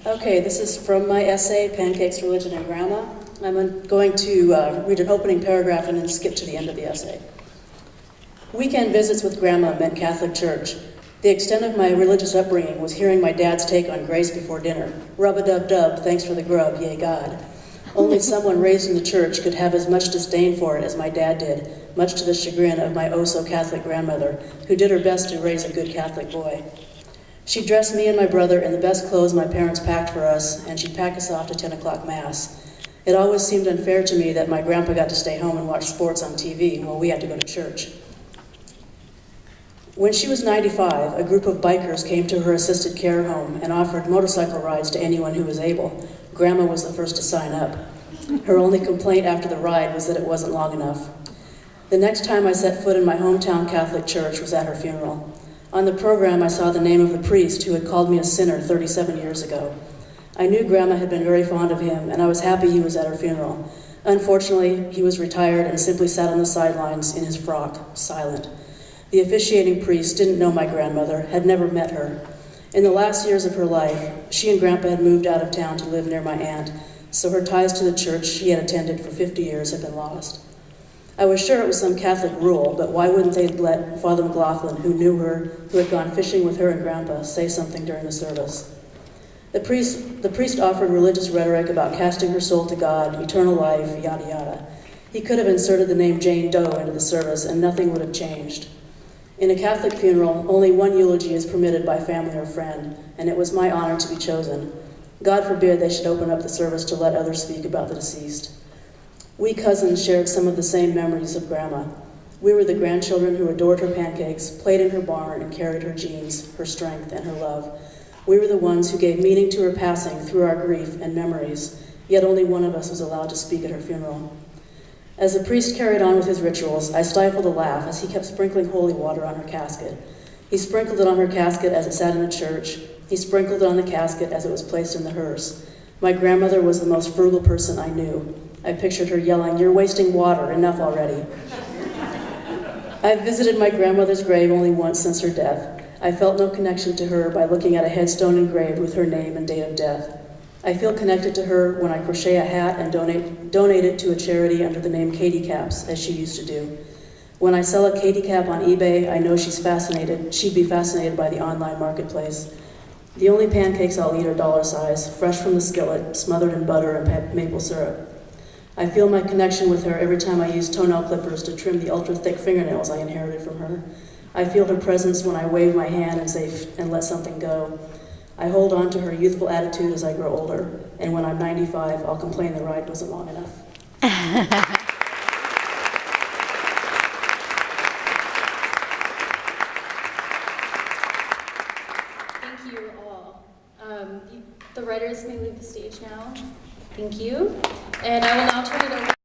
Okay, this is from my essay, Pancakes, Religion, and Grandma. I'm going to read an opening paragraph and then skip to the end of the essay. Weekend visits with Grandma meant Catholic Church. The extent of my religious upbringing was hearing my dad's take on grace before dinner. Rub-a-dub-dub, thanks for the grub, yay God. Only someone raised in the church could have as much disdain for it as my dad did, much to the chagrin of my oh-so-Catholic grandmother, who did her best to raise a good Catholic boy. She'd dress me and my brother in the best clothes my parents packed for us, and she'd pack us off to 10 o'clock Mass. It always seemed unfair to me that my grandpa got to stay home and watch sports on TV while we had to go to church. When she was 95, a group of bikers came to her assisted care home and offered motorcycle rides to anyone who was able. Grandma was the first to sign up. Her only complaint after the ride was that it wasn't long enough. The next time I set foot in my hometown Catholic church was at her funeral. On the program, I saw the name of the priest who had called me a sinner 37 years ago. I knew Grandma had been very fond of him, and I was happy he was at her funeral. Unfortunately, he was retired and simply sat on the sidelines in his frock, silent. The officiating priest didn't know my grandmother, had never met her. In the last years of her life, she and Grandpa had moved out of town to live near my aunt, so her ties to the church she had attended for 50 years had been lost. I was sure it was some Catholic rule, but why wouldn't they let Father McLaughlin, who knew her, who had gone fishing with her and Grandpa, say something during the service? The priest offered religious rhetoric about casting her soul to God, eternal life, yada yada. He could have inserted the name Jane Doe into the service and nothing would have changed. In a Catholic funeral, only one eulogy is permitted by family or friend, and it was my honor to be chosen. God forbid they should open up the service to let others speak about the deceased. We cousins shared some of the same memories of Grandma. We were the grandchildren who adored her pancakes, played in her barn, and carried her genes, her strength, and her love. We were the ones who gave meaning to her passing through our grief and memories, yet only one of us was allowed to speak at her funeral. As the priest carried on with his rituals, I stifled a laugh as he kept sprinkling holy water on her casket. He sprinkled it on her casket as it sat in the church. He sprinkled it on the casket as it was placed in the hearse. My grandmother was the most frugal person I knew. I pictured her yelling, "You're wasting water, enough already." I've visited my grandmother's grave only once since her death. I felt no connection to her by looking at a headstone engraved with her name and date of death. I feel connected to her when I crochet a hat and donate it to a charity under the name Katie Caps, as she used to do. When I sell a Katie Cap on eBay, I know she'd be fascinated by the online marketplace. The only pancakes I'll eat are dollar size, fresh from the skillet, smothered in butter and maple syrup. I feel my connection with her every time I use toenail clippers to trim the ultra-thick fingernails I inherited from her. I feel her presence when I wave my hand and let something go. I hold on to her youthful attitude as I grow older, and when I'm 95, I'll complain the ride wasn't long enough. Thank you all. The writers may leave the stage now. Thank you. And I will now turn it over